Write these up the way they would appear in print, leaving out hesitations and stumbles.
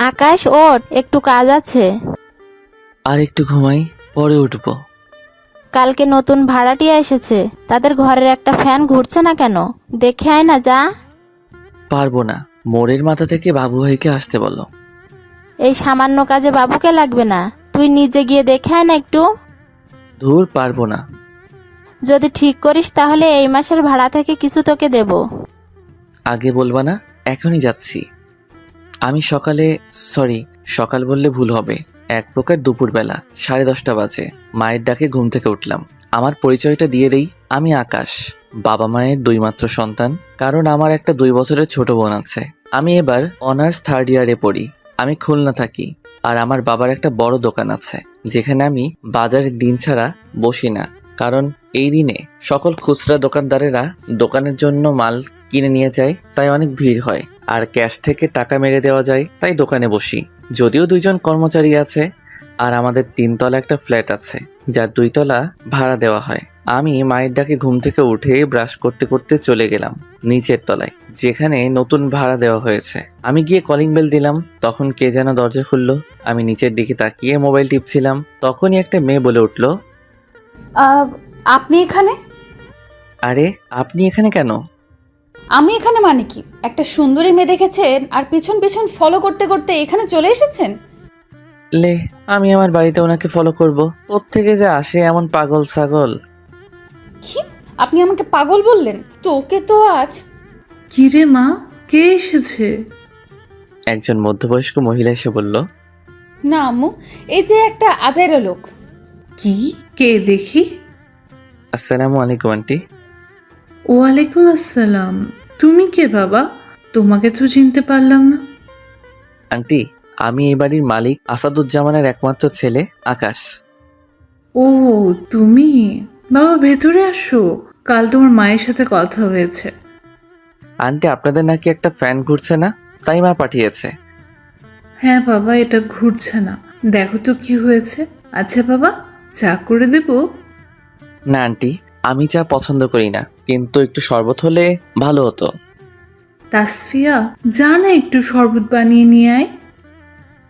আকাশ, ওঠ, একটু কাজ আছে। আর একটু ঘুমাই, পরে উঠবো। কালকে নতুন ভাড়াটিয়া এসেছে, তাদের ঘরের একটা ফ্যান ঘুরছে না কেন, দেখে আয় না, যা। পারবো না, মোড়ের মাথা থেকে বাবু ভাইকে আসতে বলো। এই সামান্য কাজে বাবুকে লাগবে না, তুই নিজে গিয়ে দেখে আয় না একটু। ধুর, পারবো না। যদি ঠিক করিস তাহলে এই মাসের ভাড়া থেকে কিছু তোকে দেব। আগে বলবা না? এখনই যাচ্ছি। আমি সরি, সকাল বললে ভুল হবে, এক প্রকার দুপুরবেলা 10:30 বাজে মায়ের ডাকে ঘুম থেকে উঠলাম। আমার পরিচয়টা দিয়ে দেই, আমি আকাশ, বাবা মায়ের দুই মাত্র সন্তান। কারণ আমার একটা 2 বছরের ছোট বোন আছে। আমি এবার অনার্স 3rd ইয়ারে পড়ি। আমি খুলনা থাকি, আর আমার বাবার একটা বড় দোকান আছে, যেখানে আমি বাজারের দিন ছাড়া বসি না। কারণ এই দিনে সকল খুচরা দোকানদারেরা দোকানের জন্য মাল কিনে নিয়ে যায়, তাই অনেক ভিড় হয়। আর ক্যাশ থেকে টাকা মেরে দেওয়া যায়, তাই দোকানে বসি। যদিও 2জন কর্মচারী আছে, আর আমাদের 3তলা একটা ফ্ল্যাট আছে, যার 2তলা ভাড়া দেওয়া হয়। আমি মায়ের ডাকে ঘুম থেকে উঠে ব্রাশ করতে করতে চলে গেলাম নিচের তলায়, যেখানে নতুন ভাড়া দেওয়া হয়েছে। আমি গিয়ে কলিং বেল দিলাম, তখন কে যেন দরজা খুললো। আমি নিচের দিকে তাকিয়ে মোবাইল টিপছিলাম, তখনই একটা মেয়ে বলে উঠলো, আপনি এখানে? আরে আপনি এখানে কেন? আমি এখানে মানে কি? একটা সুন্দরী মেয়ে দেখেছেন আর পিছন পিছন ফলো করতে করতে এখানে চলে এসেছেন? লে, আমি আমার বাড়িতে ওনাকে ফলো করব? কোত্থেকে যে আসে এমন পাগল ছাগল। কি? আপনি আমাকে পাগল বললেন? তোকে তো আজ... কিরে মা, কে এসেছে? একজন মধ্যবয়স্ক মহিলা এসে বলল, না আম্মু, এই যে একটা আজাইরা লোক। কি? কে দেখি? আসসালামু আলাইকুম আন্টি। ওয়ালাইকুম আসসালাম। তুমি কে বাবা? তোমাকে তো চিনতে পারলাম না। আন্টি, আমি এই বাড়ির মালিক আসাদুজ্জামানের একমাত্র ছেলে আকাশ। ও, তুমি? বাবা ভেতরে আসো, কাল তোমার মায়ের সাথে কথা হয়েছে। আন্টি, আপনাদের নাকি একটা ফ্যান ঘুরছে না, তাই মা পাঠিয়েছে। হ্যাঁ বাবা, এটা ঘুরছে না, দেখো তো কি হয়েছে। আচ্ছা বাবা, চা করে দেবো? না আন্টি, আমি চা পছন্দ করি না, কিন্তু একটু শরবত হলে ভালো হতো। তাসফিয়া, যা না একটু শরবত বানিয়ে নিয়ে আয়।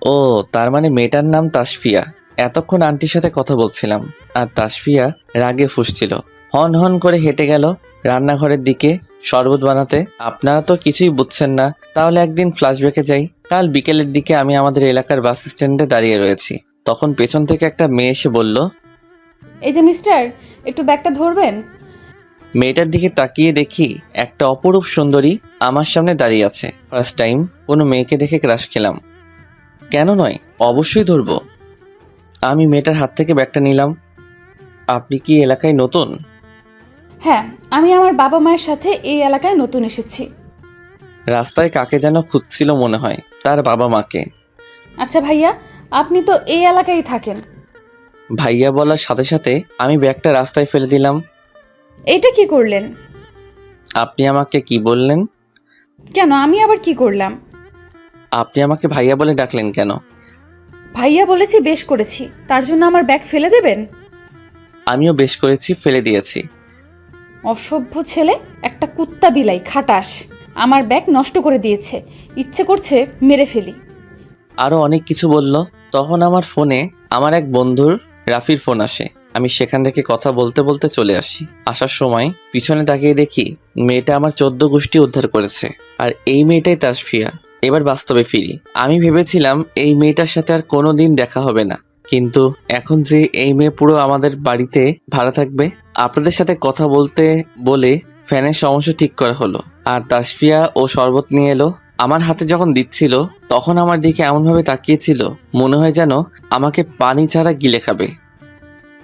ও, তার মানে মেয়েটার নাম তাসফিয়া। এতক্ষণ আন্টির সাথে কথা বলছিলাম, আর তাসফিয়া রাগে ফুঁসছিল। হন হন করে হেঁটে গেল রান্নাঘরের দিকে শরবত বানাতে। আপনারা তো কিছুই বুঝছেন না, তাহলে একদিন ফ্ল্যাশব্যাকে যাই। কাল বিকেলের দিকে আমি আমাদের এলাকার বাস স্ট্যান্ডে দাঁড়িয়ে রয়েছি, তখন পেছন থেকে একটা মেয়ে এসে বলল, এই যে মিস্টার, একটু ব্যাগটা ধরবেন? মেয়েটার দিকে তাকিয়ে দেখি একটা অপরূপ সুন্দরী আমার সামনে দাঁড়িয়ে আছে। ফার্স্ট টাইম কোনো মেয়েকে দেখে ক্রাশ খেলাম। কেন নয়, অবশ্যই ধরবো। আমি মেয়েটার হাত থেকে ব্যাগটা নিলাম। আপনি কি এলাকায় নতুন? হ্যাঁ, আমি আমার বাবা মায়ের সাথে এই এলাকায় নতুন এসেছি। রাস্তায় কাকে যেন খুঁজছিল মনে হয়, তার বাবা মাকে। আচ্ছা ভাইয়া, আপনি তো এই এলাকায় থাকেন। ভাইয়া বলার সাথে সাথে আমি ব্যাগটা রাস্তায় ফেলে দিলাম। এইটা কি করলেন? আপনি আমাকে কি বললেন? কেন, আমি আবার কি করলাম? আপনি আমাকে ভাইয়া বলে ডাকলেন কেন? ভাইয়া বলেছি, বেশ করেছি, তার জন্য আমার ব্যাগ ফেলে দেবেন? আমিও বেশ করেছি, ফেলে দিয়েছি। অসভ্য ছেলে, একটা কুত্তা বিলাই খাটাস, আমার ব্যাগ নষ্ট করে দিয়েছে, ইচ্ছে করছে মেরে ফেলি। আরও অনেক কিছু বলল। তখন আমার ফোনে আমার এক বন্ধুর রাফির ফোন আসে। আমি সেখান থেকে কথা বলতে বলতে চলে আসি। আসার সময় পিছনে তাকিয়ে দেখি মেয়েটা আমার 14 গোষ্ঠী উদ্ধার করেছে, আর এই মেয়েটাই তাসফিয়া। এবার বাস্তবে ফিরি। আমি ভেবেছিলাম এই মেয়েটার সাথে আর কোনোদিন দেখা হবে না, কিন্তু এখন যে এই মেয়ে পুরো আমাদের বাড়িতে ভাড়া থাকবে। আপনাদের সাথে কথা বলতে বলে ফ্যানের সমস্যা ঠিক করা হলো, আর তাসফিয়া ও শরবত নিয়ে এলো। আমার হাতে যখন দিচ্ছিল তখন আমার দিকে এমনভাবে তাকিয়েছিল, মনে হয় যেন আমাকে পানি ছাড়া গিলে খাবে।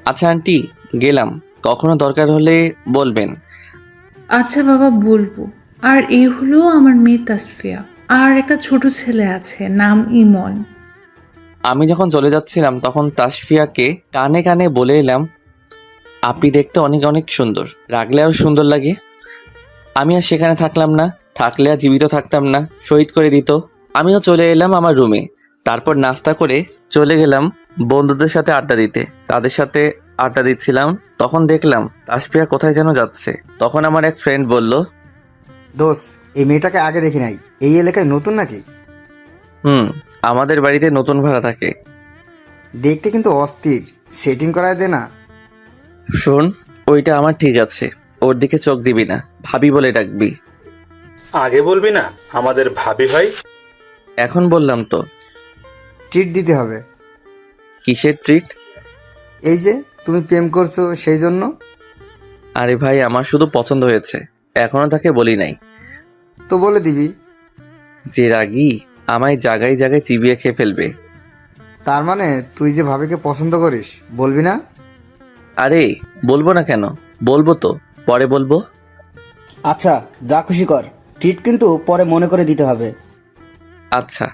আচ্ছা আন্টি, গেলাম, কখনো দরকার হলে বলবেন। আচ্ছা বাবা, বলবো। আর এই হলো আমার মেয়ে তাসফিয়া, আর একটা ছোট ছেলে আছে, নাম ইমন। আমি যখন চলে যাচ্ছিলাম তখন তাসফিয়াকে কানে কানে বলে এলাম, আপনি দেখতে অনেক অনেক সুন্দর, রাগলে আরও সুন্দর লাগে। আমি আর সেখানে থাকলাম না, থাকলে আর জীবিত থাকতাম না, শহীদ করে দিত। আমিও চলে এলাম আমার রুমে। তারপর নাস্তা করে চলে গেলাম বন্ধুদের সাথে আড্ডা দিতে। তাদের সাথে আড্ডা দিচ্ছিলাম, তখন দেখলাম তাসফিয়া কোথায় যেন যাচ্ছে। তখন আমার এক ফ্রেন্ড বলল, দোস্ত, এই মেয়েটাকে আগে দেখি নাই, এই এলাকায় নতুন নাকি? হুম, আমাদের বাড়িতে নতুন ভাড়া থাকে। দেখতে কিন্তু অস্থির, সেটিং করায় দে না। শোন, ওইটা আমার ঠিক আছে, ওর দিকে চোখ দিবি না, ভাবি বলে ডাকবি। আগে বলবি না আমাদের ভাবি হয়? এখন বললাম তো। ট্রিট দিতে হবে। কিসের ট্রিট? এই যে তুমি প্রেম করছো সেই জন্য। আরে ভাই, আমার শুধু পছন্দ হয়েছে, এখনো তাকে বলি নাই। তো বলে দিবি। যে রাগী, আমায় জায়গায় জায়গায় চিবিয়ে খেয়ে ফেলবে। তার মানে তুই যে ভাবিকে পছন্দ করিস, বলবি না? আরে বলবো না কেন, বলবো তো, পরে বলবো। আচ্ছা, যা খুশি কর, ট্রিট কিন্তু পরে মনে করে দিতে হবে। আচ্ছা।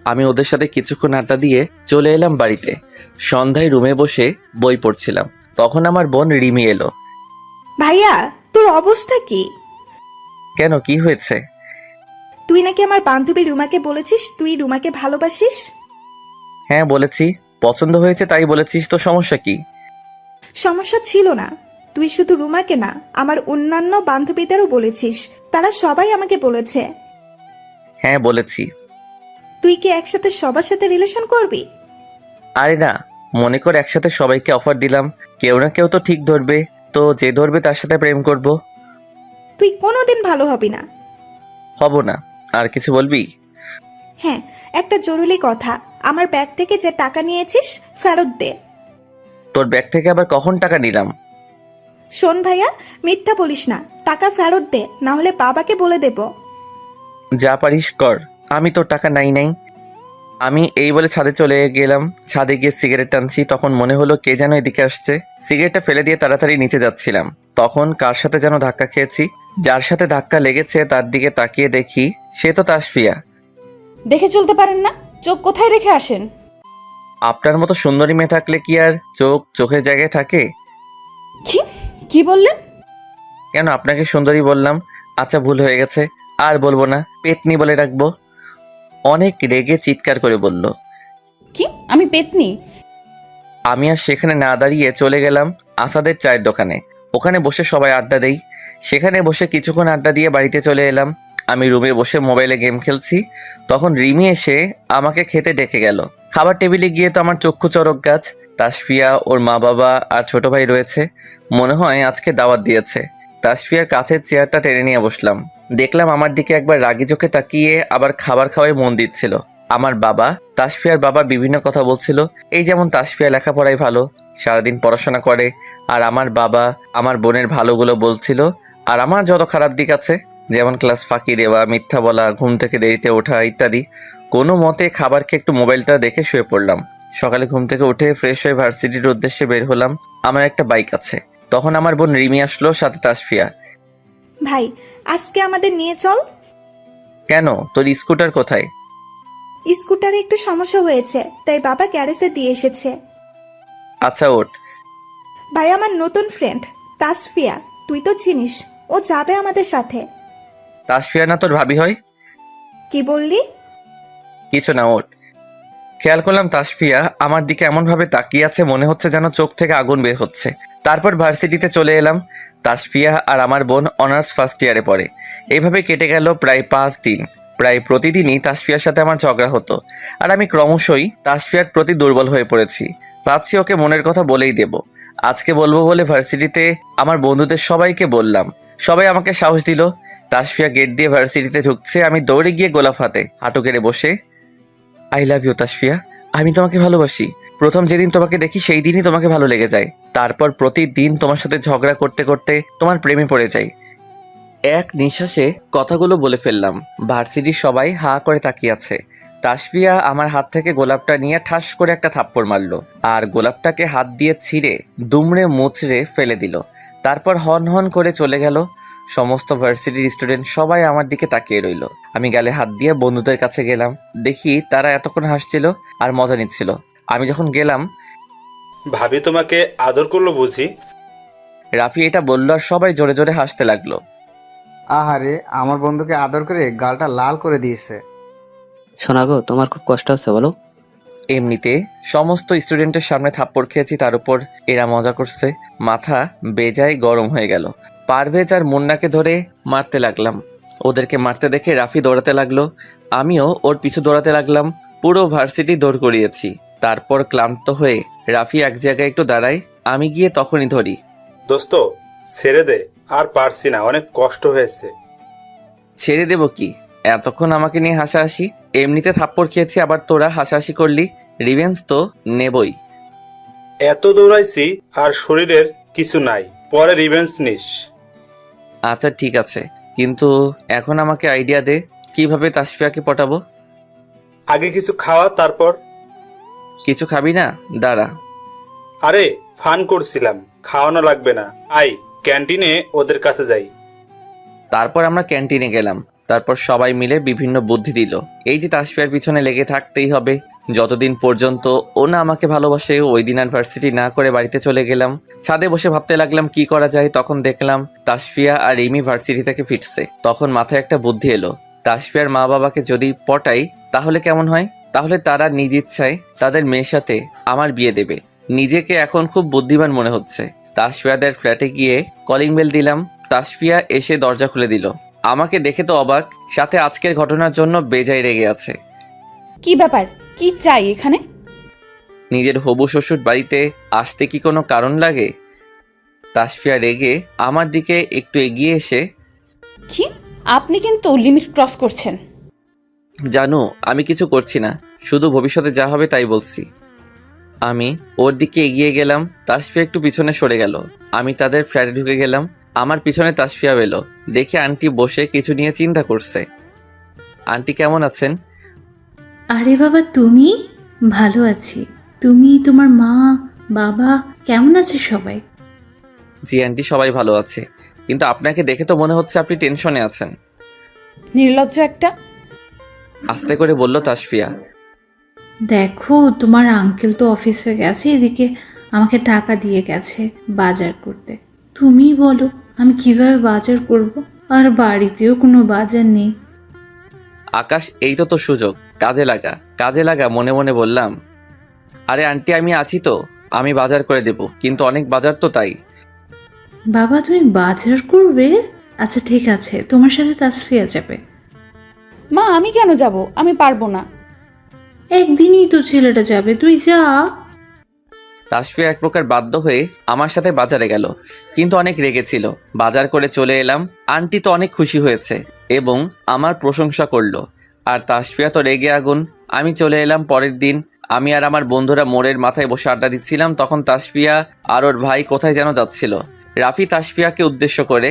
আমি ওদের সাথে কিছুক্ষণ আড্ডা দিয়ে চলে এলাম বাড়িতে। সন্ধ্যায় রুমে বসে বই পড়ছিলাম, তখন আমার বোন রিমি এলো। ভাইয়া, তোর অবস্থা কি? কেন, কি হয়েছে? তুই নাকি আমার বান্ধবী রুমাকে বলেছিস তুই রুমাকে ভালোবাসিস। হ্যাঁ বলেছি, পছন্দ হয়েছে তাই বলেছিস, তো সমস্যা কি? সমস্যা ছিল না, তুই শুধু রুমাকে না আমার অন্যান্য বান্ধবীদেরও বলেছিস, তারা সবাই আমাকে বলেছে। হ্যাঁ বলেছি। তুই কি একসাথে সবার সাথে রিলেশন করবি? আরে না, মনে কর একসাথে সবাইকে অফার দিলাম, কেউ না কেউ তো ঠিক ধরবে, তো যে ধরবে তার সাথে প্রেম করব। তুই কোনোদিন ভালো হবি না। হব না। আর কিছু বলবি? হ্যাঁ, একটা জরুরি কথা, আমার ব্যাগ থেকে যে টাকা নিয়েছিস ফেরত দে। তোর ব্যাগ থেকে আবার কখন টাকা নিলাম? শোন ভাইয়া, মিথ্যা বলিস না, টাকা ফেরত দে, না হলে বাবাকে বলে দেব। যা পারিস কর, আমি তোর টাকা নাই। আমি এই বলে ছাদে চলে গেলাম। ছাদে গিয়ে সিগারেট টানছি, তখন মনে হলো কে যেন এদিকে আসছে। সিগারেটটা ফেলে দিয়ে তাড়াতাড়ি নিচে যাচ্ছিলাম, তখন কার সাথে যেন ধাক্কা খেয়েছি। যার সাথে ধাক্কা লেগেছে তার দিকে তাকিয়ে দেখি সে তো তাসফিয়া। দেখে চলতে পারেন না? চোখ কোথায় রেখে আসেন? আপনার মতো সুন্দরী মেয়ে থাকলে কি আর চোখ চোখের জায়গায় থাকে? কি কি বললেন? কেন, আপনাকে সুন্দরী বললাম। আচ্ছা, ভুল হয়ে গেছে, আর বলবো না, পেতনি বলে রাখবো। অনেক রেগে চিৎকার করে বলল। কি আমি পেতনি? আমি আর সেখানে না দাঁড়িয়ে চলে গেলাম আসাদের চায়ের দোকানে। ওখানে বসে সবাই আড্ডা দেই। সেখানে বসে কিছুক্ষণ আড্ডা দিয়ে বাড়িতে চলে এলাম। আমি রুমে বসে মোবাইলে গেম খেলছি, তখন রিমি এসে আমাকে খেতে ডেকে গেল। খাবার টেবিলে গিয়ে তো আমার চক্ষু চড়ক গাছ। তাসফিয়া, ওর মা বাবা আর ছোট ভাই রয়েছে, মনে হয় আজকে দাওয়াত দিয়েছে। তাসফিয়ার কাছের চেয়ারটা টেনে নিয়ে বসলাম। দেখলাম আমার দিকে একবার রাগি চোখে তাকিয়ে আবার খাবার খাওয়ায় মন দিচ্ছিল। আমার বাবা, তাসফিয়ার বাবা বিভিন্ন কথা বলছিল, এই যেমন তাসফিয়া লেখাপড়ায় ভালো, সারাদিন পড়াশোনা করে, আর আমার বাবা আমার বোনের ভালোগুলো বলছিল, আর আমার যত খারাপ দিক আছে, যেমন ক্লাস ফাঁকি দেওয়া, মিথ্যা বলা, ঘুম থেকে দেরিতে ওঠা ইত্যাদি। কোনো মতে খাবার খেয়ে একটু মোবাইলটা দেখে শুয়ে পড়লাম। সকালে ঘুম থেকে উঠে ফ্রেশ হয়ে ভার্সিটির উদ্দেশ্যে বের হলাম। আমার একটা বাইক আছে। তখন আমার বোন রিমি আসলো, সাথে তাসফিয়া। ভাই, আজকে আমাদের নিয়ে চল। কেন, তোর স্কুটার কোথায়? স্কুটারে একটু সমস্যা হয়েছে, তাই বাবা গ্যারেজে দিয়ে এসেছে। আচ্ছা ওঠ। ভাই, আমার নতুন ফ্রেন্ড তাসফিয়া, তুই তো চিনিস, ও যাবে আমাদের সাথে। তাসফিয়া না তোর ভাবি হয়? কি বললি? কিছু না, ওঠ। খেয়াল করলাম তাসফিয়া আমার দিকে এমনভাবে তাকিয়ে আছে, মনে হচ্ছে যেন চোখ থেকে আগুন বের হচ্ছে। তারপর ভার্সিটিতে চলে এলাম। তাসফিয়া আর আমার বোন অনার্স ফার্স্ট ইয়ারে পড়ে। এইভাবে কেটে গেল প্রায় 5 দিন। প্রায় প্রতিদিনই তাসফিয়ার সাথে আমার ঝগড়া হতো, আর আমি ক্রমশই তাসফিয়ার প্রতি দুর্বল হয়ে পড়েছি। ভাবছি ওকে মনের কথা বলেই দেব। আজকে বলবো বলে ভার্সিটিতে আমার বন্ধুদের সবাইকে বললাম। সবাই আমাকে সাহস দিল। তাসফিয়া গেট দিয়ে ভার্সিটিতে ঢুকছে, আমি দৌড়ে গিয়ে গোলাপ হাতে হাঁটু কেড়ে বসে, আই লাভ ইউ তাসফিয়া, আমি তোমাকে ভালোবাসি। প্রথম যেদিন তোমাকে দেখি সেই দিনই তোমাকে ভালো লেগে যায়। তারপর প্রতিদিন তোমার সাথে ঝগড়া করতে করতে তোমার প্রেমে পড়ে যাই। এক নিঃশ্বাসে কথাগুলো বলে ফেললাম। ভার্সিটির সবাই হা করে তাকিয়ে আছে। তাসফিয়া আমার হাত থেকে গোলাপটা নিয়ে ঠাস করে একটা থাপ্পড় মারলো, আর গোলাপটাকে হাত দিয়ে ছিঁড়ে দুমড়ে মুচড়ে ফেলে দিল। তারপর হন হন করে চলে গেল। সমস্ত ভার্সিটির স্টুডেন্ট সবাই আমার দিকে তাকিয়ে রইল। আমি গালে হাত দিয়ে বন্ধুদের কাছে গেলাম। দেখি তারা এতক্ষণ হাসছিল আর মজা নিচ্ছিল। আমি যখন গেলাম, ভাবি তোমাকে আদর করলো বুঝি? রাফি এটা বলল আর সবাই জোরে জোরে হাসতে লাগলো। আহারে, আমার বন্ধুকে আদর করে গালটা লাল করে দিয়েছে। শোনা গো, তোমার খুব কষ্ট হচ্ছে বলো? এমনিতে সমস্ত স্টুডেন্টের সামনে থাপ্পড় খেয়েছি, তার উপর এরা মজা করছে। মাথা বেজায় গরম হয়ে গেল। পারভেজ আর মুন্নাকে ধরে মারতে লাগলাম। ওদেরকে মারতে দেখে রাফি দৌড়াতে লাগলো, আমিও ওর পিছু দৌড়াতে লাগলাম। পুরো ভার্সিটি দৌড় করিয়েছি। তারপর ক্লান্ত হয়ে রাফি এক জায়গায় একটু দাঁড়ায়, আমি গিয়ে তখনই ধরি। দোস্ত ছেড়ে দে, আর পারছি না, অনেক কষ্ট হয়েছে। ছেড়ে দেব কি? এতক্ষণ আমাকে নিয়ে হাসাহাসি, এমনিতে থাপ্পড় খেয়েছি, আবার তোরা হাসাহাসি করলি। রিভেঞ্জ তো নেবই। এত দৌড়াইছি আর শরীরের কিছু নাই, পরে রিভেঞ্জ নিস। আচ্ছা ঠিক আছে, কিন্তু এখন আমাকে আইডিয়া দে কিভাবে তাসফিয়াকে পটাবো। আগে কিছু খাওয়া, তারপর। কিছু খাবি না? দাঁড়া। আরে ফান করছিলাম, খাওয়ানো লাগবে না, আয় ক্যান্টিনে ওদের কাছে যাই। তারপর আমরা ক্যান্টিনে গেলাম। তারপর সবাই মিলে বিভিন্ন বুদ্ধি দিল। এই যে তাসফিয়ার পিছনে লেগে থাকতেই হবে যতদিন পর্যন্ত ও না আমাকে ভালোবাসে। ওই দিন আর ভার্সিটি না করে বাড়িতে চলে গেলাম। ছাদে বসে ভাবতে লাগলাম কি করা যায়। তখন দেখলাম তাসফিয়া আর রিমি ভার্সিটি থেকে ফিরছে। তখন মাথায় একটা বুদ্ধি এলো, তাসফিয়ার মা বাবাকে যদি পটাই তাহলে কেমন হয়? তাহলে তারা নিজ ইচ্ছায় তাদের মেয়ের সাথে আমার বিয়ে দেবে। নিজেকে এখন খুব বুদ্ধিমান মনে হচ্ছে। তাসফিয়াদের ফ্ল্যাটে গিয়ে কলিং বেল দিলাম। তাসফিয়া এসে দরজা খুলে দিল। আমাকে দেখে তো অবাক, সাথে আজকের ঘটনার জন্য বেজায় রেগে আছে। কি ব্যাপার, কি চাই এখানে? নিজের হবু শ্বশুর বাড়িতে আসতে কি কোনো কারণ লাগে? তাসফিয়া রেগে আমার দিকে একটু এগিয়ে এসে, কি? আপনি কিন্তু লিমিট ক্রস করছেন। জানো আমি কিছু করছি না, শুধু ভবিষ্যতে যা হবে তাই বলছি। আমি ওর দিকে এগিয়ে গেলাম। তাসফিয়া একটু পিছনে সরে গেল। আমি তাদের ফ্ল্যাটে ঢুকে গেলাম। আমার পিছনে তাসফিয়া এলো। দেখে আন্টি বসে কিছু নিয়ে চিন্তা করছে। আন্টি কেমন আছেন? আরে বাবা, তুমি? ভালো আছি। তুমি, তোমার মা, বাবা কেমন আছে সবাই? জি আন্টি, সবাই ভালো আছে, কিন্তু আপনাকে দেখে তো মনে হচ্ছে আপনি টেনশনে আছেন। নির্লজ্জ একটা। আস্তে করে বলল তাসফিয়া। দেখো, তোমার আঙ্কেল তো অফিসে গেছে, এদিকে আমাকে টাকা দিয়ে গেছে বাজার করতে। তুমি বলো আমি কিভাবে বাজার করব? আর বাড়িতেও কোনো বাজার নেই। আকাশ, এই তো তোর সুযোগ, কাজে লাগা, কাজে লাগা। মনে মনে বললাম, আরে আন্টি আমি আছি তো, আমি বাজার করে দেব, কিন্তু অনেক বাজার তো তাই। বাবা, তুমি বাজার করবে? আচ্ছা ঠিক আছে, তোমার সাথে তাসফিয়া যাবে। মা আমি কেন যাব? আমি পারবো না। একদিনই তো ছেলেটা যাবে, তুই যা। তাসফিয়া এক প্রকার বাধ্য হয়ে আমার সাথে বাজারে গেল, কিন্তু অনেক রেগেছিল। বাজার করে চলে এলাম। আন্টি তো অনেক খুশি হয়েছে এবং আমার প্রশংসা করলো। আর তাসফিয়া তো রেগে আগুন। আমি চলে এলাম পরের দিন। আমি আর আমার বন্ধুরা মোড়ের মাথায় বসে আড্ডা দিচ্ছিলাম। তখন তাসফিয়া আর ওর ভাই কোথায় যেন যাচ্ছিল। রাফি তাসফিয়াকে উদ্দেশ্য করে,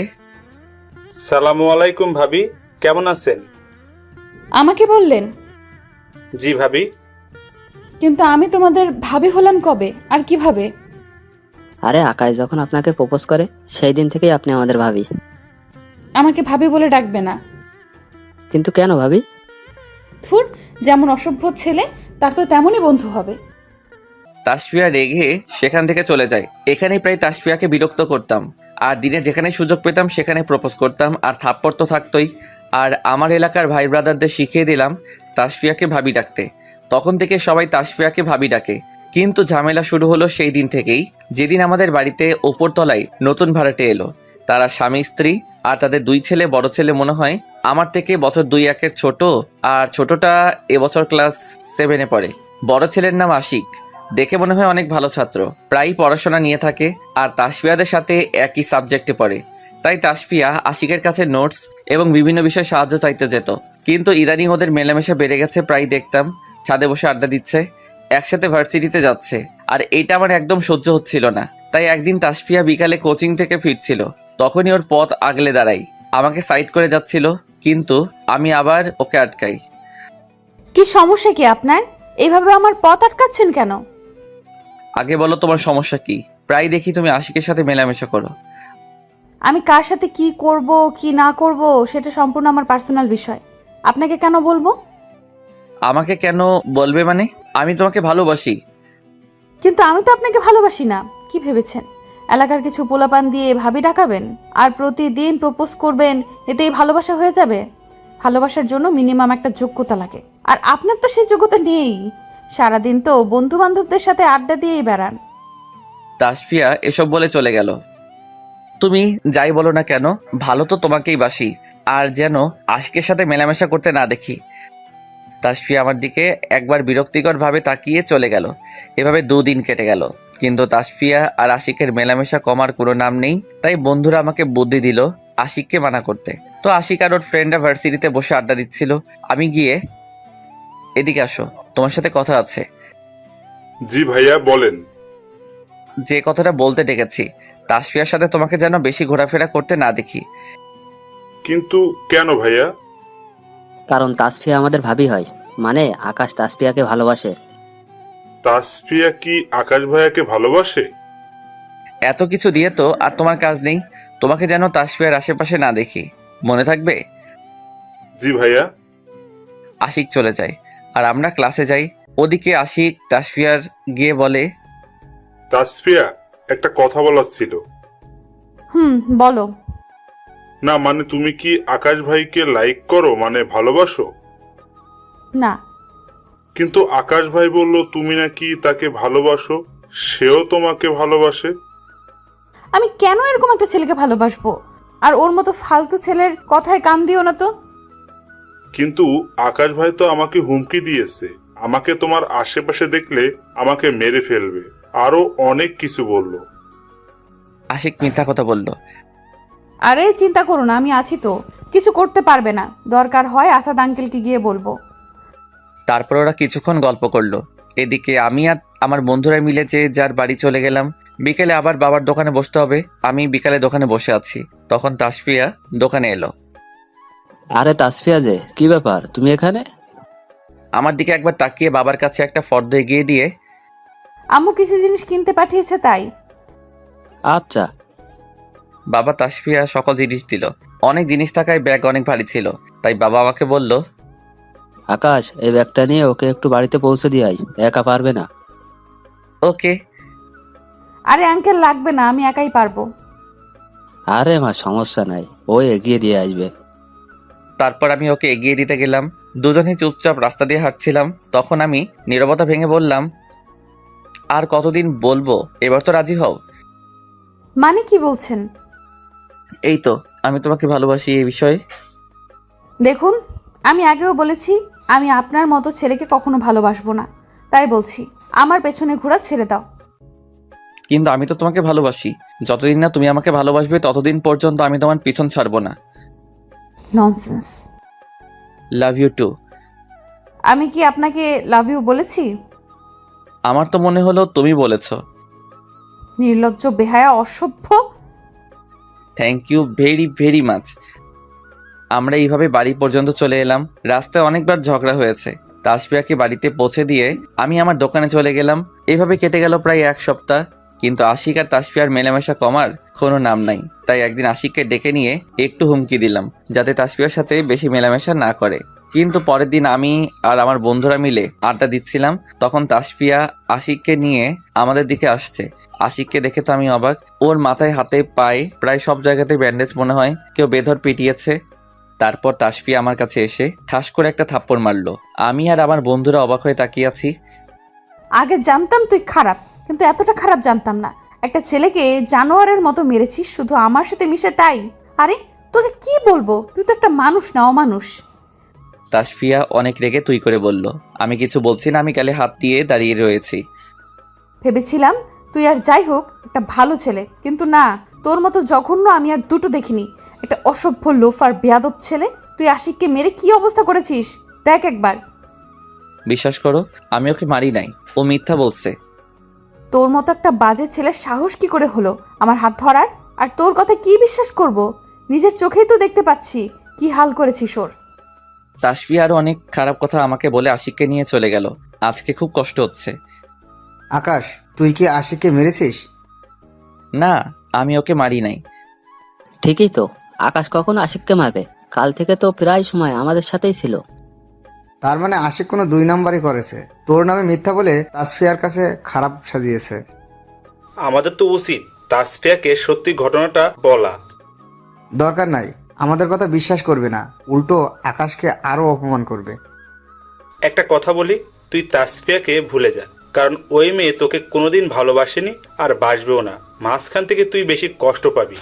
সালামু আলাইকুম ভাবি, কেমন আছেন? আমাকে বললেন? জি ভাবি। কিন্তু আমি তোমাদের ভাবি হলাম কবে আর কিভাবে? আরে আকাশ যখন আপনাকে প্রপোজ করে সেই দিন থেকেই আপনি আমাদের ভাবি। আমাকে ভাবি বলে ডাকবে না। কিন্তু কেন ভাবি? থুর, যেমন অসভ্য ছেলে তার তো তেমনই বন্ধু হবে। তাসফিয়া রেগে সেখান থেকে চলে যায়। এখানেই প্রায় তাসফিয়াকে বিরক্ত করতাম। আর দিনে যেখানে সুযোগ পেতাম সেখানে প্রপোজ করতাম। আর থাপ্পড় তো থাকতোই। আর আমার এলাকার ভাই ব্রাদারদের শিখিয়ে দিলাম তাসফিয়াকে ভাবি ডাকতে। তখন থেকে সবাই তাসফিয়াকে ভাবি ডাকে। কিন্তু ঝামেলা শুরু হলো সেই দিন থেকেই, যেদিন আমাদের বাড়িতে ওপরতলায় নতুন ভাড়াটে এলো। তারা স্বামী স্ত্রী, আর তাদের দুই ছেলে। বড় ছেলে মনে হয় আমার থেকে বছর 2-1 ছোট, আর ছোটটা এবছর ক্লাস 7-এ পড়ে। বড় ছেলের নাম আশিক। দেখে মনে হয় অনেক ভালো ছাত্র, প্রায়ই পড়াশোনা নিয়ে থাকে। আর তাসফিয়াদের সাথে একই সাবজেক্টে পড়ে। তাই তাসফিয়া আশিকের কাছে নোটস এবং বিভিন্ন বিষয়ে সাহায্য চাইতে যেত। কিন্তু ইদানিং ওদের মেলামেশা বেড়ে গেছে। প্রায় দেখতাম ছাদে বসে আড্ডা দিচ্ছে, একসাথে ভার্সিটিতে যাচ্ছে। আর এইটা আমার একদম সহ্য হচ্ছিল না। তাই একদিন তাসফিয়া বিকালে কোচিং থেকে ফিরছিল। তখনই ওর পথ আগলে দাঁড়াই। আমাকে সাইড করে যাচ্ছিল, কিন্তু আমি আবার ওকে আটকাই। কি সমস্যা কি আপনার? এইভাবে আমার পথ আটকাচ্ছেন কেন? আগে বলো তোমার সমস্যা কি? প্রায় দেখি তুমি আশিকের সাথে মেলামেশা করো। আমি কার সাথে কি করব কি না করব সেটা সম্পূর্ণ আমার পার্সোনাল বিষয়। আপনাকে কেন বলবো? আমাকে কেন বলবে মানে? আমি তোমাকে ভালোবাসি। কিন্তু আমি তো আপনাকে ভালোবাসি না। কি ভেবেছেন এলাকার কিছু পোলাপান দিয়ে ভাবি ডাকাবেন আর প্রতিদিন প্রপোজ করবেন, এতেই ভালোবাসা হয়ে যাবে? ভালোবাসার জন্য মিনিমাম একটা যোগ্যতা লাগে, আর আপনার তো সেই যোগ্যতা নেই। সারাদিন তো বন্ধু বান্ধবদের সাথে আড্ডা দিয়েই বেড়ান। তাসফিয়া এসব বলে চলে গেল। তুমি যাই বলো না কেন, ভালো তো তোমাকেই বাসি। আর যেন আশিকের সাথে মেলামেশা করতে না দেখি। তাসফিয়া আমার দিকে একবার বিরক্তিকরভাবে তাকিয়ে চলে গেল। এভাবে 2 দিন কেটে গেল, কিন্তু তাসফিয়া আর আশিকের মেলামেশা কমার কোনো নাম নেই। তাই বন্ধুরা আমাকে বুদ্ধি দিল আশিককে মানা করতে। তো আশিক আর ওর ফ্রেন্ডরা ভার্সিটিতে বসে আড্ডা দিচ্ছিল। আমি গিয়ে, এদিকে আসো, তোমার সাথে কথা আছে। জি ভাইয়া বলেন। যে কথাটা বলতে ডেকেছি, তাসফিয়ার সাথে তোমাকে যেন বেশি ঘোরাফেরা করতে না দেখি। কিন্তু কেন ভাইয়া? কারণ তাসফিয়া আমাদের ভাবি হয়, মানে আকাশ তাসফিয়াকে ভালোবাসে। তাসফিয়া কি আকাশ ভাইয়াকে ভালোবাসে? এত কিছু দিয়ে তো আর তোমার কাজ নেই। তোমাকে যেন তাসফিয়ার আশেপাশে না দেখি, মনে থাকবে? জি ভাইয়া। আশিক চলে যায় আর আমরা ক্লাসে যাই। ওদিকে আশিক তাসফিয়ার গিয়ে বলে, তাসফিয়া একটা কথা বলার ছিল। বলো। না মানে তুমি কি আকাশ ভাইকে লাইক করো, মানে ভালোবাসো? না। কিন্তু আকাশ ভাই বলল তুমি নাকি তাকে ভালোবাসো, সেও তোমাকে ভালোবাসে। আমি কেন এরকম একটা ছেলেকে ভালোবাসবো? আর ওর মতো ফালতু ছেলের কথায় কান দিও না তো। কিন্তু আকাশ ভাই তো আমাকে হুমকি দিয়েছে, আমাকে তোমার আশেপাশে দেখলে আমাকে মেরে ফেলবে, আরো অনেক কিছু বলল। আশিক মিথ্যা কথা বলল। আরে চিন্তা করো না, আমি আছি তো, কিছু করতে পারবে না। দরকার হয় আসাদ আঙ্কেলকে গিয়ে বলবো। তারপর ওরা কিছুক্ষণ গল্প করলো। এদিকে আমি আর আমার বন্ধুরা মিলে যে যার বাড়ি চলে গেলাম। বিকেলে আবার বাবার দোকানে বসতে হবে। আমি বিকালে দোকানে বসে আছি, তখন তাসফিয়া দোকানে এলো। আরে তাসফিয়া যে, কি ব্যাপার তুমি এখানে? আমার দিকে একবার তাকিয়ে বাবার কাছে একটা ফর্দ এগিয়ে দিয়ে, আম্মু কিছু জিনিস কিনতে পাঠিয়েছে তাই। আচ্ছা। বাবা তাসফিয়া সকল জিনিস দিল। অনেক জিনিস থাকায় ব্যাগ অনেক ভারী ছিল, তাই বাবা আমাকে বলল, আকাশ এই ব্যাগটা নিয়ে ওকে একটু বাড়িতে পৌঁছে দিয়ে আয়, একা পারবে না। ওকে। আরে আঙ্কেল লাগবে না, আমি একাই পারবো। আরে মা সমস্যা নাই, ও এগিয়ে দিয়ে আসবে। তারপর আমি ওকে এগিয়ে দিতে গেলাম। দুজনে চুপচাপ রাস্তা দিয়ে হাঁটছিলাম। তখন আমি নীরবতা ভেঙে বললাম, আর কতদিন বলবো, এবার তো রাজি হও। মানে কি বলছেন? এই তো, আমি তোমাকে ভালোবাসি এই বিষয়ে। দেখুন, আমি আগেও বলেছি আমি আপনার মতো ছেলেকে কখনো ভালোবাসবো না। তাই বলছি, আমার পেছনে ঘোরা ছেড়ে দাও। কিন্তু আমি তো তোমাকে ভালোবাসি। যতদিন না তুমি আমাকে ভালোবাসবে ততদিন পর্যন্ত আমি তোমার পিছন ছাড়বো না। ননসেন্স। Love you too. আমি কি আপনাকে লাভ ইউ বলেছি? আমার তো মনে হলো তুমি বলেছো। নির্লজ্জ, বেহায়া, অসভ্য। Thank you very very much. আমরা এইভাবে বাড়ি পর্যন্ত চলে এলাম। রাস্তায় অনেকবার ঝগড়া হয়েছে। তাসফিয়াকে বাড়িতে পৌঁছে দিয়ে আমি আমার দোকানে চলে গেলাম। এইভাবে কেটে গেল প্রায় 1 সপ্তাহ। কিন্তু আশিক আর তাসফিয়ার মেলামেশা কমার কোনো নাম নাই। তাই একদিন আশিককে ডেকে নিয়ে একটু হুমকি দিলাম যাতে তাসফিয়ার সাথে বেশি মেলামেশা না করে। কিন্তু পরের দিন আমি আর আমার বন্ধুরা মিলে আড্ডা দিচ্ছিলাম, তখন তাসফিয়া আশিককে নিয়ে আমাদের দিকে আসছে। আশিককে দেখে তো আমি অবাক। ওর মাথায়, হাতে, পায়ে প্রায় সব জায়গাতে ব্যান্ডেজ, মনে হয় কেউ বেধড় পিটিয়েছে। তারপর তাসফিয়া আমার কাছে এসে ঠাস করে একটা থাপ্পড় মারলো। আমি আর আমার বন্ধুরা অবাক হয়ে তাকিয়ে আছি। আগে জানতাম তুই খারাপ, কিন্তু এতটা খারাপ জানতাম না। একটা ছেলেকে জানোয়ারের মতো মেরেছিস শুধু আমার সাথে মিশে, তাই? আরে তোকে কি বলবো, তুই তো একটা মানুষ না, অমানুষ। তাসফিয়া অনেক রেগে তুই করে বলল। আমি কিছু বলছি না, আমি গালে হাত দিয়ে দাঁড়িয়ে রয়েছি। ভেবেছিলাম তুই আর যাই হোক একটা ভালো ছেলে, কিন্তু না, তোর মতো জঘন্য আমি আর দুটো দেখিনি। একটা অসভ্য, লোফার, বেয়াদব ছেলে। তুই আশিককে মেরে কি অবস্থা করেছিস দেখ একবার। বিশ্বাস করো, আমি ওকে মারি নাই, ও মিথ্যা বলছে। তোর মতো একটা বাজে ছেলের সাহস কি করে হলো আমার হাত ধরার? আর তোর কথা কি বিশ্বাস করব? নিজের চোখেই তো দেখতে পাচ্ছি কি হাল করেছিস ওর। তাসফিয়া আরও অনেক খারাপ কথা আমাকে বলে আশিককে নিয়ে চলে গেল। আজকে খুব কষ্ট হচ্ছে। আকাশ, তুই কি আশিককে মেরেছিস? না, আমি ওকে মারি নাই। ঠিকই তো, আকাশ কখন আশিককে মারবে? কাল থেকে তো প্রায় সময় আমাদের সাথেই ছিল। তার মানে আশিক কোনো 2 নাম্বারই করেছে, তোর নামে মিথ্যা বলে তাসফিয়ার কাছে খারাপ সাজিয়েছে। আমাদের তো উচিত তাসফিয়াকে সত্যি ঘটনাটা বলা। দরকার নাই, আমাদের কথা বিশ্বাস করবে না, উল্টো আকাশকে আরো অপমান করবে। একটা কথা বলি, তুই তাসফিয়াকে ভুলে যা, কারণ ওই মেয়ে তোকে কোনোদিন ভালোবাসেনি আর বাসবেও না। মাঝখান থেকে তুই বেশি কষ্ট পাবি।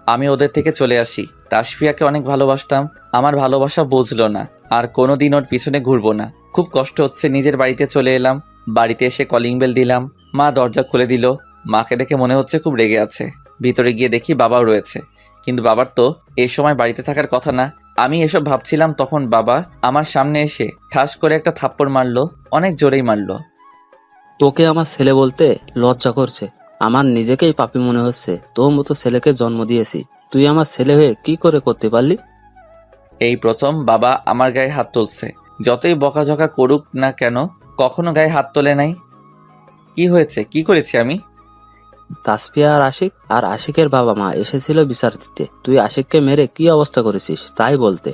আমি ওদের থেকে চলে আসি। তাসফিয়াকে অনেক ভালোবাসতাম, আমার ভালোবাসা বুঝলো না। আর কোনোদিন ওর পিছনে ঘুরবো না। খুব কষ্ট হচ্ছে, নিজের বাড়িতে চলে এলাম। বাড়িতে এসে কলিং বেল দিলাম, মা দরজা খুলে দিল। মাকে দেখে মনে হচ্ছে খুব রেগে আছে। ভিতরে গিয়ে দেখি বাবাও রয়েছে, কিন্তু বাবার তো এই সময় বাড়িতে থাকার কথা না। আমি এসব ভাবছিলাম, তখন বাবা আমার সামনে এসে ঠাস করে একটা থাপ্পড় মারলো, অনেক জোরেই মারলো। তোকে আমার ছেলে বলতে লজ্জা করছে। আমার নিজেকেই পাপী মনে হচ্ছে, তোর মতো ছেলেকে জন্ম দিয়েছি। তুই আমার ছেলে হয়ে কি করে করতে পারলি? এই প্রথম বাবা আমার গায়ে হাত তুলছে। যতই বকাঝকা করুক না কেন, কখনো গায়ে হাত তোলে নাই। কি হয়েছে, কি করেছি আমি? তাসফিয়া আর আশিকের বাবা মা এসেছিল বিচার দিতে। তুই আশিককে মেরে কি অবস্থা করেছিস তাই বলতে।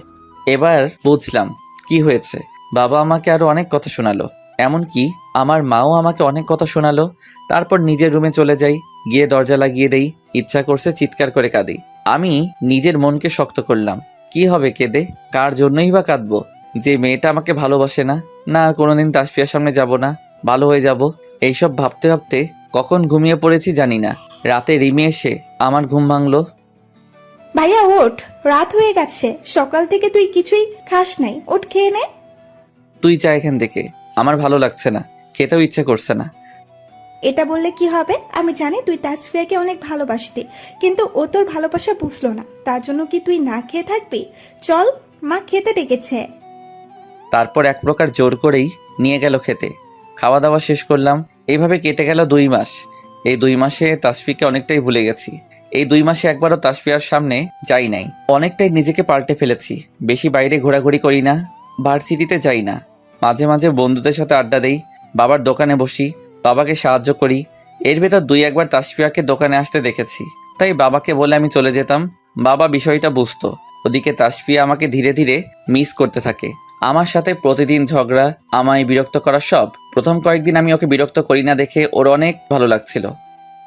এবার বুঝলাম কি হয়েছে। বাবা আমাকে আরো অনেক কথা শোনালো, এমনকি আমার মাও আমাকে অনেক কথা শোনালো। তারপর নিজের রুমে চলে যাই, গিয়ে দরজা লাগিয়ে দেই। ইচ্ছা করছে চিৎকার করে কাঁদি। আমি নিজের মনকে শক্ত করলাম। কি হবে কেঁদে? কার জন্যই বা কাঁদবো? যে মেয়েটা আমাকে ভালোবাসে না। না, আর কোনোদিন তাসফিয়ার সামনে যাব না, ভালো হয়ে যাব। এইসব ভাবতে ভাবতে কখন ঘুমিয়ে পড়েছি জানি না। রাতে রিমি এসে আমার ঘুম ভাঙলো। ভাইয়া ওঠ, রাত হয়ে গেছে, সকাল থেকে তুই কিছুই খাস নাই, ওঠ খেয়ে নে। তুই যা এখান থেকে, আমার ভালো লাগছে না, খেতেও ইচ্ছে করছে না। এটা বললে কি হবে? আমি জানি তুই তাসফিয়াকে অনেক ভালোবাসতি, কিন্তু ও তোর ভালোবাসা বুঝলো না। তার জন্য কি তুই না খেয়ে থাকবি? চল, মা খেতে ডেকেছে। তারপর এক প্রকার জোর করেই নিয়ে গেল খেতে। খাওয়া দাওয়া শেষ করলাম। এইভাবে কেটে গেল 2 মাস। এই 2 মাসে তাসফিকে অনেকটাই ভুলে গেছি। এই 2 মাসে একবারও তাসফিয়ার সামনে যাই নাই। অনেকটাই নিজেকে পাল্টে ফেলেছি। বেশি বাইরে ঘোরাঘুরি করি না, ভার্সিটিতে যাই না। মাঝে মাঝে বন্ধুদের সাথে আড্ডা দেই, বাবার দোকানে বসি, বাবাকে সাহায্য করি। এর ভেতর 2-1 বার তাসফিয়াকে দোকানে আসতে দেখেছি, তাই বাবাকে বলে আমি চলে যেতাম। বাবা বিষয়টা বুঝতো। ওদিকে তাসফিয়া আমাকে ধীরে ধীরে মিস করতে থাকে। আমার সাথে প্রতিদিন ঝগড়া, আমায় বিরক্ত করা সব। প্রথম কয়েকদিন আমি ওকে বিরক্ত করি না দেখে ওর অনেক ভালো লাগছিল।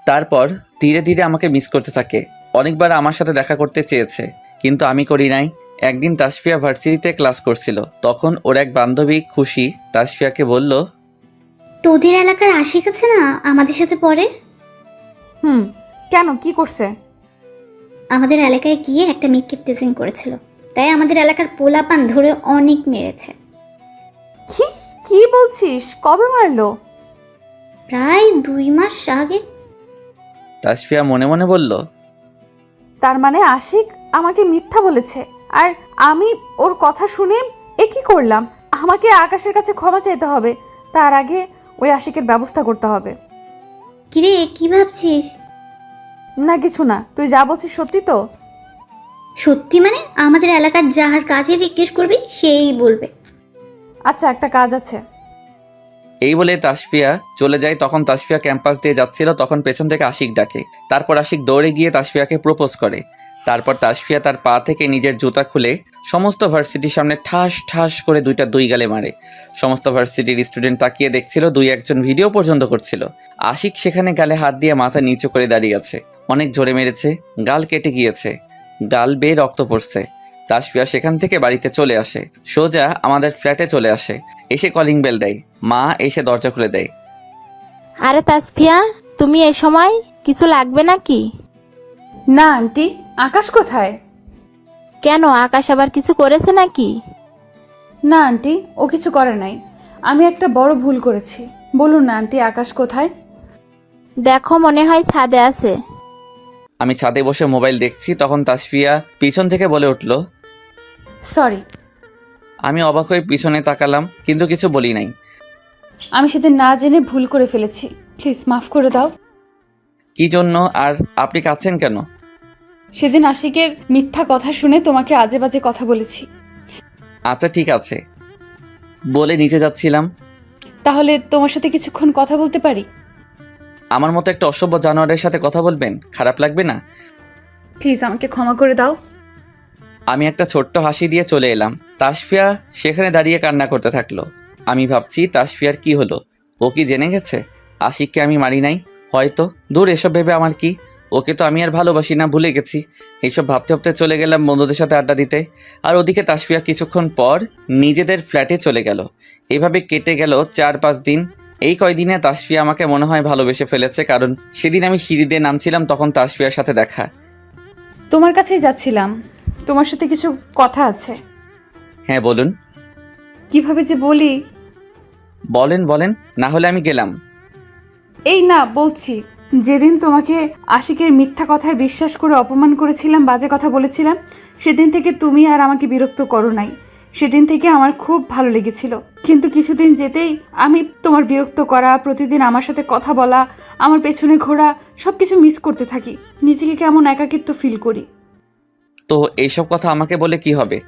তারপর ধীরে ধীরে আমাকে মিস করতে থাকে। অনেকবার আমার সাথে দেখা করতে চেয়েছে, কিন্তু আমি করি নাই। একদিন তাসফিয়া ভার্সিটিতে ক্লাস করছিল, তখন ওর এক বান্ধবী খুশি তাসফিয়াকে বলল, তোদের এলাকার আশিক আছে না, আমাদের সাথে পড়ে? কেন, কি করছে? আমাদের এলাকায় গিয়ে একটা মেয়েকে টিজিং করেছিল, তাই আমাদের এলাকার পোলাপান ধরে অনেক মেরেছে। কি কি বলছিস? কবে মারলো? প্রায় 2 মাস আগে। তাসফিয়া মনে মনে বলল, তার মানে আশিক আমাকে মিথ্যা বলেছে, আর আমি ওর কথা শুনে কি করলাম? আমাকে আকাশের কাছে ক্ষমা চাইতে হবে, তার আগে ওই আশিকের ব্যবস্থা করতে হবে। কিরে, কি ভাবছিস? না কিছু না, তুই যা বলছিস সত্যি তো? সত্যি মানে আমাদের এলাকার যাহার কাছে জিজ্ঞেস করবি সেই বলবে। আচ্ছা, একটা কাজ আছে। এই বলে তাসফিয়া চলে যায়। তখন তাসফিয়া ক্যাম্পাস দিয়ে যাচ্ছিল, তখন পেছন থেকে আশিক ডাকে। তারপর আশিক দৌড়ে গিয়ে তাসফিয়াকে প্রপোজ করে। তারপর তাসফিয়া তার পা থেকে নিজের জুতা খুলে সমস্ত ভার্সিটির সামনে ঠাস ঠাস করে 2টা 2 গালে মারে। সমস্ত ভার্সিটির স্টুডেন্ট তাকিয়ে দেখছিল, 2-1 জন ভিডিও পর্যন্ত করছিল। আশিক সেখানে গালে হাত দিয়ে মাথা নিচু করে দাঁড়িয়ে আছে। অনেক জোরে মেরেছে, গাল কেটে গিয়েছে, গাল বেয়ে রক্ত পড়ছে। তাসফিয়া সেখান থেকে বাড়িতে চলে আসে, সোজা আমাদের ফ্ল্যাটে চলে আসে। এসে কলিং বেল দেয়, মা এসে দরজা খুলে দেয়। আরে তাসফিয়া, তুমি এই সময় কিছু লাগবে নাকি? না আন্টি, আকাশ কোথায়? কেন, আকাশ আবার কিছু করেছে নাকি? না আন্টি, ও কিছু করে নাই। আমি একটা বড় ভুল করেছি। বলুন না আন্টি, আকাশ কোথায়? দেখো, মনে হয় ছাদে আছে। আমি ছাদে বসে মোবাইল দেখছি, তখন তাসফিয়া পিছন থেকে বলে উঠল। সরি। আমি অবাক হয়ে পিছনে তাকালাম, কিন্তু কিছু বলি নাই। আমি সেদিন না জেনে ভুল করে ফেলেছি, প্লিজ মাফ করে দাও। কি জন্য? আর আপনি কাঁদছেন কেন? সেদিন আশিকের মিথ্যা কথা শুনে তোমাকে আজে বাজে কথা বলেছি। আচ্ছা ঠিক আছে, বলে নিচে যাচ্ছিলাম। তাহলে তোমার সাথে কিছুক্ষণ কথা বলতে পারি? আমার মতো একটা অসভ্য জানোয়ারের সাথে কথা বলবেন? খারাপ লাগবে না? প্লিজ আমাকে ক্ষমা করে দাও। আমি একটা ছোট্ট হাসি দিয়ে চলে এলাম। তাসফিয়া সেখানে দাঁড়িয়ে কান্না করতে থাকলো। আমি ভাবছি তাসফিয়ার কি হলো? ও কি জেনে গেছে আশিককে আমি মারি নাই? হয়তো। দূর, এসব ভেবে আমার কি? ওকে তো আমি আর ভালোবাসি না, ভুলে গেছি। এইসব ভাবতে ভাবতে চলে গেলাম বন্ধুদের সাথে আড্ডা দিতে। আর ওদিকে তাসফিয়া কিছুক্ষণ পর নিজেদের ফ্ল্যাটে চলে গেল। এইভাবে কেটে গেল 4-5 দিন। এই কয়দিনে তাসফিয়া আমাকে মনে হয় ভালোবেসে ফেলেছে, কারণ সেদিন আমি সিঁড়ি দিয়ে নামছিলাম, তখন তাসফিয়ার সাথে দেখা। তোমার কাছেই যাচ্ছিলাম, তোমার সাথে কিছু কথা আছে। হ্যাঁ বলুন। কিভাবে যে বলি। বলেন বলেন, না হলে আমি গেলাম। এই না, বলছি, যেদিন তোমাকে আশিকের মিথ্যা কথায় বিশ্বাস করে অপমান করেছিলাম, বাজে কথা বলেছিলাম, সেদিন থেকে তুমি আর আমাকে বিরক্ত করো নাই। সেদিন থেকে আমার খুব ভালো লেগেছিল, কিন্তু কিছুদিন যেতেই আমি তোমার বিরক্ত করা, প্রতিদিন আমার সাথে কথা বলা, আমার পেছনে ঘোরা, সব কিছু মিস করতে থাকি। নিজেকে কেমন একাকিত্ব ফিল করি। তো এইসব কথা আমাকে বলে কি হবে?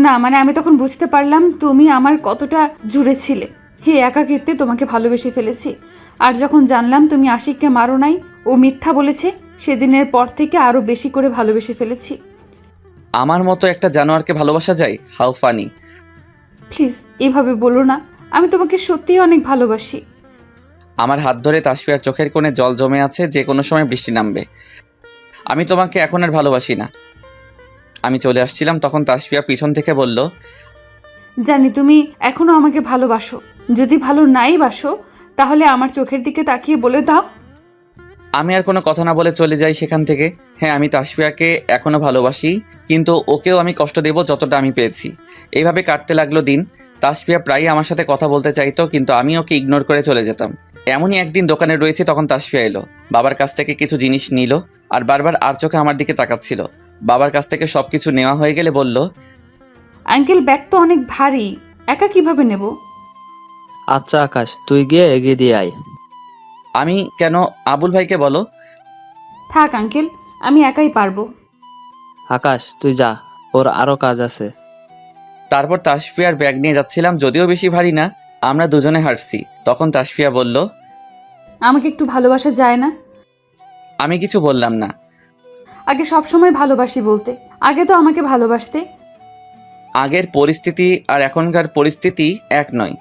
না মানে আমি তখন বুঝতে পারলাম তুমি আমার কতটা জুড়ে ছিলে। হে একাকিত্বে তোমাকে ভালোবেসে ফেলেছি। আর যখন জানলাম তুমি আশিককে মারো নাই, ও মিথ্যা বলেছে, সেদিনের পর থেকে আরো বেশি করে ভালোবেসে ফেলেছি। আমার মতো একটা জানোয়ারকে ভালোবাসা যায়? How funny. প্লিজ এভাবে বলো না, আমি তোমাকে সত্যিই অনেক ভালোবাসি। আমার হাত ধরে তাসফিয়ার চোখের কোণে জল জমে আছে, যে কোনো সময় বৃষ্টি নামবে। আমি তোমাকে এখন আর ভালোবাসি না। আমি চলে আসছিলাম, তখন তাসফিয়া পিছন থেকে বলল, জানি তুমি এখনো আমাকে ভালোবাসো। যদি ভালো নাই বাসো, তাহলে আমার চোখের দিকে তাকিয়ে বলে দাও। আমি আর কোনো কথা না বলে চলে যাই সেখান থেকে। হ্যাঁ, আমি তাসফিয়াকে এখনো ভালোবাসি, কিন্তু ওকেও আমি কষ্ট দেব যতটা আমি পেয়েছি। এইভাবে কাটতে লাগলো দিন। তাসফিয়া প্রায়ই আমার সাথে কথা বলতে চাইতো, কিন্তু আমি ওকে ইগনোর করে চলে যেতাম। এমনই একদিন দোকানে রয়েছে, তখন তাসফিয়া এলো। বাবার কাছ থেকে কিছু জিনিস নিল আর বারবার আর চোখে আমার দিকে তাকাচ্ছিল। বাবার কাছ থেকে সব কিছু নেওয়া হয়ে গেলে বলল, আঙ্কেল, ব্যাগ তো অনেক ভারী, একা কিভাবে নেব? আচ্ছা আকাশ, তুই গিয়ে এগিয়ে দিয়ে আয়। আমি কেন? আবুল ভাইকে বলো। থাক আঙ্কেল, আমি একাই পারবো। আকাশ তুই যা, ওর আরো কাজ আছে। তারপর তাসফিয়ার ব্যাগ নিয়ে যাচ্ছিলাম, যদিও বেশি ভারী না। আমরা দুজনে হাঁটছি, তখন তাসফিয়া বলল, আমাকে একটু ভালোবাসা যায় না? আমি কিছু বললাম না। আগে সব সময় ভালোবাসি বলতে, আগে তো আমাকে ভালোবাসতে। আগের পরিস্থিতি আর এখনকার পরিস্থিতি এক নয়।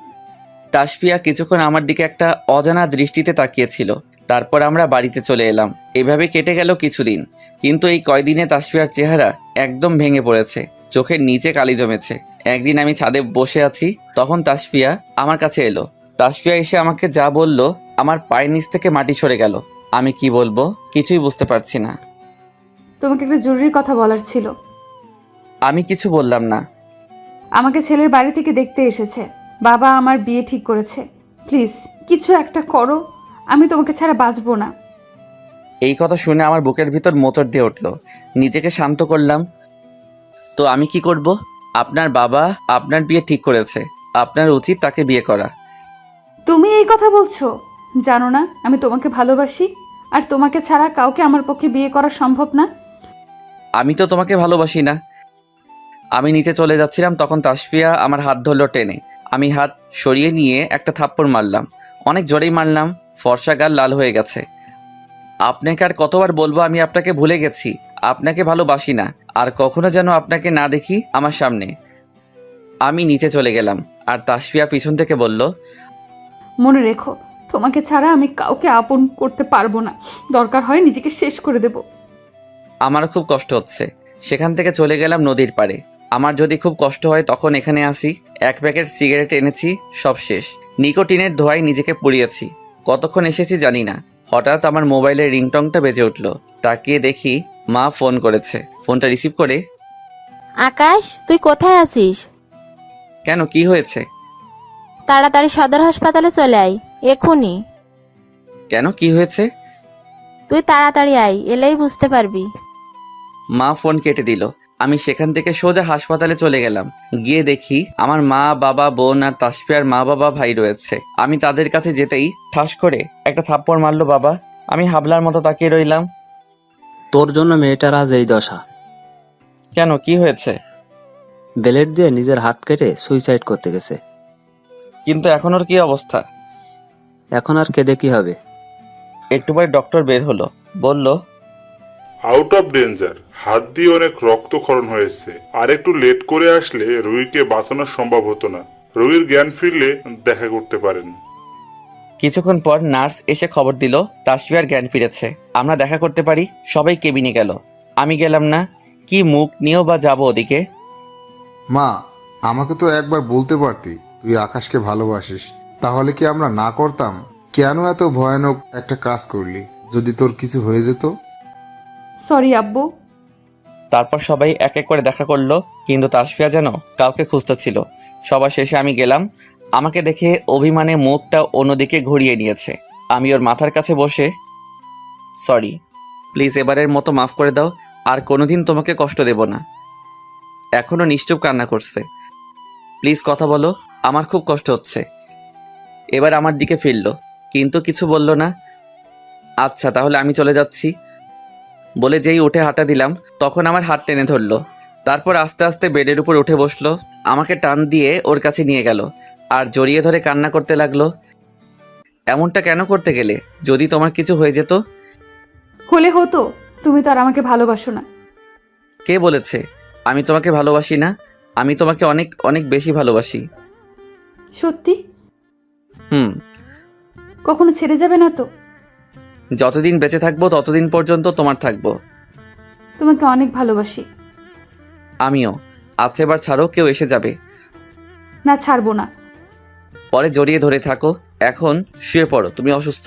তাসফিয়া কিছুক্ষণ আমার দিকে একটা অজানা দৃষ্টিতে তাকিয়েছিল। তারপর আমরা বাড়িতে চলে এলাম। এভাবে কেটে গেল কিছুদিন, কিন্তু এই কয়দিনে তাসফিয়ার চেহারা একদম ভেঙে পড়েছে, চোখের নিচে কালি জমেছে। একদিন আমি ছাদে বসে আছি, তখন তাসফিয়া আমার কাছে এলো। তাসফিয়া এসে আমাকে যা বলল, আমার পায়ের নিচ থেকে মাটি সরে গেল। আমি কি বলবো কিছুই বুঝতে পারছি না। তোমাকে একটা জরুরি কথা বলার ছিল। আমি কিছু বললাম না। আমাকে ছেলের বাড়ি থেকে দেখতে এসেছে। বাবা আমার বিয়ে ঠিক করেছে। প্লিজ কিছু একটা করো, আমি তোমাকে ছাড়া বাঁচবো না। এই কথা শুনে আমার বুকের ভিতর মোচড় দিয়ে উঠল। নিজেকে শান্ত করলাম। তো আমি কি করব? আপনার বাবা আপনার বিয়ে ঠিক করেছে, আপনার উচিত তাকে বিয়ে করা। তুমি এই কথা বলছো? জানো না আমি তোমাকে ভালোবাসি, আর তোমাকে ছাড়া কাউকে আমার পক্ষে বিয়ে করা সম্ভব না। আমি তো তোমাকে ভালোবাসি না। আমি নিচে চলে যাচ্ছিলাম, তখন তাসফিয়া আমার হাত ধরল টেনে। আমি হাত সরিয়ে নিয়ে একটা থাপ্পড় মারলাম, অনেক জোরেই মারলাম। ফর্সা গাল লাল হয়ে গেছে। আপনাকে আর কতবার বলবো আমি আপনাকে ভুলে গেছি, আপনাকে ভালোবাসি না, আর কখনো যেন আপনাকে না দেখি আমার সামনে। আমি নিচে চলে গেলাম, আর তাসফিয়া পিছন থেকে বলল, মনে রেখো, তোমাকে ছাড়া আমি কাউকে আপন করতে পারবো না। দরকার হয় নিজেকে শেষ করে দেব। আমারও খুব কষ্ট হচ্ছে। সেখান থেকে চলে গেলাম নদীর পাড়ে। আমার যদি খুব কষ্ট হয় তখন এখানে আসি। এক প্যাকেট সিগারেট এনেছি, সব শেষ। নিকোটিনের ধোঁয়ায় নিজেকে পুড়িয়েছি। কতক্ষণ এসেছি জানি না। হঠাৎ আমার মোবাইলের রিংটংটা বেজে উঠল। তাকিয়ে দেখি মা ফোন করেছে। ফোনটা রিসিভ করে, আকাশ, তুই কোথায় আছিস? কেন, কি হয়েছে? তাড়াতাড়ি সদর হাসপাতালে চলে আয়, এক্ষুনি। কেন, কি হয়েছে? তুই তাড়াতাড়ি আয়, এলেই বুঝতে পারবি। মা ফোন কেটে দিল। আমি সেখান থেকে সোজা হাসপাতালে চলে গেলাম। গিয়ে দেখি আমার মা, বাবা, বোন আর তাসফিয়ার মা, বাবা, ভাই রয়েছে। আমি তাদের কাছে যেতেই ঠাস করে একটা থাপ্পড় মারলো বাবা। আমি হাবলার মতো তাকিয়ে রইলাম। তোর জন্য মেয়েটার আজ এই দশা। কেন, কি হয়েছে? ব্লেড দিয়ে নিজের হাত কেটে সুইসাইড করতে গেছে। কিন্তু এখন ওর কি অবস্থা? এখন আর কেঁদে কি হবে? একটু পরে ডক্টর বের হলো, বলল, আউট অফ ডেঞ্জার, হাত দিয়ে অনেক রক্তক্ষরণ হয়েছে। আর একটু লেট করে আসলে রুহিকে বাঁচানো সম্ভব হতো না। রুহির জ্ঞান ফিরলে দেখা করতে পারেন। কিছুক্ষণ পর নার্স এসে খবর দিল তাসফিয়ার জ্ঞান ফিরেছে, আমরা দেখা করতে পারি। সবাই কেবিনে গেল, আমি গেলাম না। কি মুখ নিয়েও বা যাবো ওদিকে? মা, আমাকে তো একবার বলতে পারতি তুই আকাশকে ভালোবাসিস, তাহলে কি আমরা না করতাম? কেন এত ভয়ানক একটা কাজ করলি? যদি তোর কিছু হয়ে যেত? সরি আব্বু। তারপর সবাই এক এক করে দেখা করলো। কিন্তু তাসফিয়া যেন কাউকে খুঁজতেছিল। সবার শেষে আমি গেলাম। আমাকে দেখে অভিমানে মুখটা অন্যদিকে ঘুরিয়ে নিয়েছে। আমি ওর মাথার কাছে বসে, সরি, প্লিজ এবারের মতো মাফ করে দাও, আর কোনোদিন তোমাকে কষ্ট দেব না। এখনও নিশ্চুপ কান্না করছে। প্লিজ কথা বলো, আমার খুব কষ্ট হচ্ছে। এবার আমার দিকে ফিরল, কিন্তু কিছু বলল না। আচ্ছা তাহলে আমি চলে যাচ্ছি বলে যেই উঠে হাঁটা দিলাম, তখন আমার হাত টেনে ধরলো। তারপর আস্তে আস্তে বেডের উপর উঠে বসলো, আমাকে টান দিয়ে ওর কাছে নিয়ে গেল আর জড়িয়ে ধরে কান্না করতে লাগলো। এমনটা কেন করতে গেলে? যদি তোমার কিছু হয়ে যেত? হলে হতো, তুমি তো আর আমাকে ভালোবাসো না। কে বলেছে আমি তোমাকে ভালোবাসি না? আমি তোমাকে অনেক অনেক বেশি ভালোবাসি। সত্যি? হুম। কখনো ছেড়ে যাবে না তো? যতদিন বেঁচে থাকবো ততদিন পর্যন্ত তোমার থাকবো। তোমাকে অনেক ভালোবাসি। আমিও। আচ্ছা এবার ছাড়ো, কেউ এসে যাবে। না, ছাড়বো না। পরে জড়িয়ে ধরে থাকো, এখন শুয়ে পড়ো, তুমি অসুস্থ।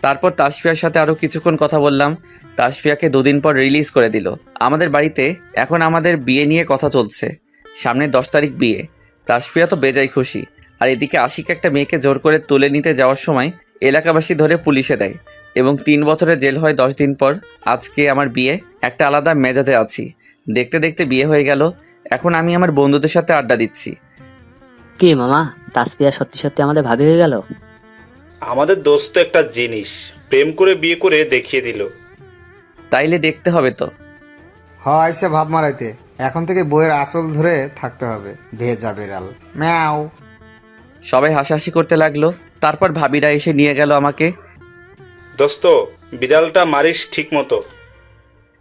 তারপর তাসফিয়ার সাথে আরও কিছুক্ষণ কথা বললাম। তাসফিয়াকে 2 দিন পর রিলিজ করে দিল। আমাদের বাড়িতে এখন আমাদের বিয়ে নিয়ে কথা চলছে। সামনে 10 তারিখ বিয়ে। তাসফিয়া তো বেজায় খুশি। আর এদিকে আশিক একটা মেয়েকে জোর করে তুলে নিতে যাওয়ার সময় এলাকাবাসী ধরে পুলিশে দেয় এবং 3 বছরের জেল হয় 10 দিন পর। আজকে আমার বিয়ে, একটা আলাদা মেজাজে আছি। দেখতে দেখতে বিয়ে হয়ে গেল। এখন আমি আমার বন্ধুদের সাথে আড্ডা দিচ্ছি। কি মামা, তাসফিয়া সত্যি সত্যি আমাদের ভাবি হয়ে গেল? আমাদের দোস্ত একটা জিনিস, প্রেম করে বিয়ে করে দেখিয়ে দিল। তাইলে দেখতে হবে তো। আইসে ভাব মারাইতে, এখন থেকে বইয়ের আসল ধরে থাকতে হবে। ভেজা বেড়াল ম্যাও। সবাই হাসাহাসি করতে লাগলো। তারপর ভাবিরা এসে নিয়ে গেল আমাকে। দোস্ত, বিড়ালটা মারিস ঠিক মতো।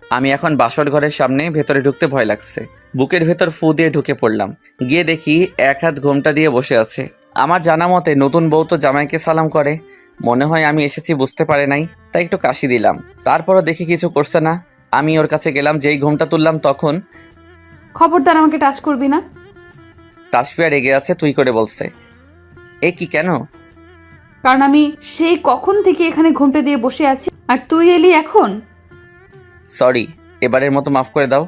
আমি এখন বাসর ঘরের সামনে, ভেতরে ঢুকতে ভয় লাগছে। বুকের ভেতর ফু দিয়ে ঢুকে পড়লাম। গিয়ে দেখি এক হাত ঘোমটা দিয়ে বসে আছে। আমার জানা মতে নতুন বউ তো জামাইকে সালাম করে। মনে হয় আমি এসেছি বুঝতে পারে নাই, তাই একটু কাশি দিলাম। তারপরও দেখি কিছু করছে না। আমি ওর কাছে গেলাম, যেই ঘোমটা তুললাম তখন খবরদার আমাকে টাচ করবি না। তাসফিয়া রেগে আছে, তুই করে বলছে। এ কি, কেন? কারণ আমি সেই কখন থেকে এখানে ঘুমটে দিয়ে বসে আছি, আর তুই এলি এখন। সরি, এবারের মতো মাফ করে দাও।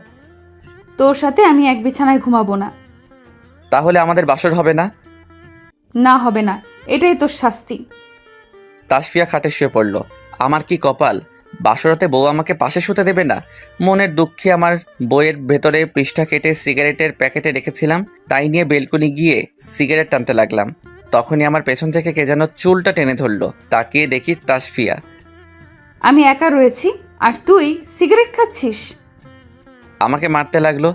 তোর সাথে আমি এক বিছানায় ঘুমাবো না। তাহলে আমাদের বাসর হবে না? না, হবে না, এটাই তোর শাস্তি। তাসফিয়া খাটে শুয়ে পড়ল। আমার কি কপাল, বাসরাতে বউ আমাকে পাশে শুতে দেবে না। মনের দুঃখে আমার বইয়ের ভেতরে পৃষ্ঠা কেটে সিগারেটের প্যাকেটে রেখেছিলাম, তাই নিয়ে বেলকনি গিয়ে সিগারেট টানতে লাগলাম। তখনই আমার পেছন থেকে কে যেন চুলটা টেনে ধরলো। তাকিয়ে দেখি তাসফিয়া। আমি একা রয়েছি আর তুই সিগারেট খাচ্ছিস। আমাকে মারতে লাগলো।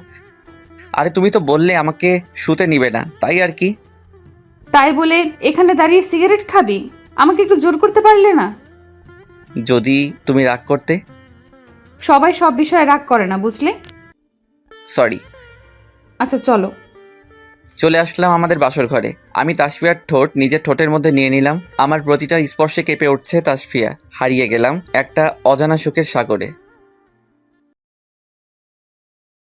আরে তুমি তো বললে আমাকে শুতে নিবে না, তাই আর কি। তাই বলে এখানে দাঁড়িয়ে সিগারেট খাবি? আমাকে একটু জোর করতে পারলে না? যদি তুমি রাগ করতে। সবাই সব বিষয়ে রাগ করে না, বুঝলে? সরি। আচ্ছা চলো। চলে আসলাম আমাদের বাসর ঘরে। আমি তাসফিয়ার ঠোঁট নিজের ঠোঁটের মধ্যে নিয়ে নিলাম। আমার প্রতিটা স্পর্শে কেঁপে উঠছে তাসফিয়া। হারিয়ে গেলাম একটা অজানা সুখের সাগরে।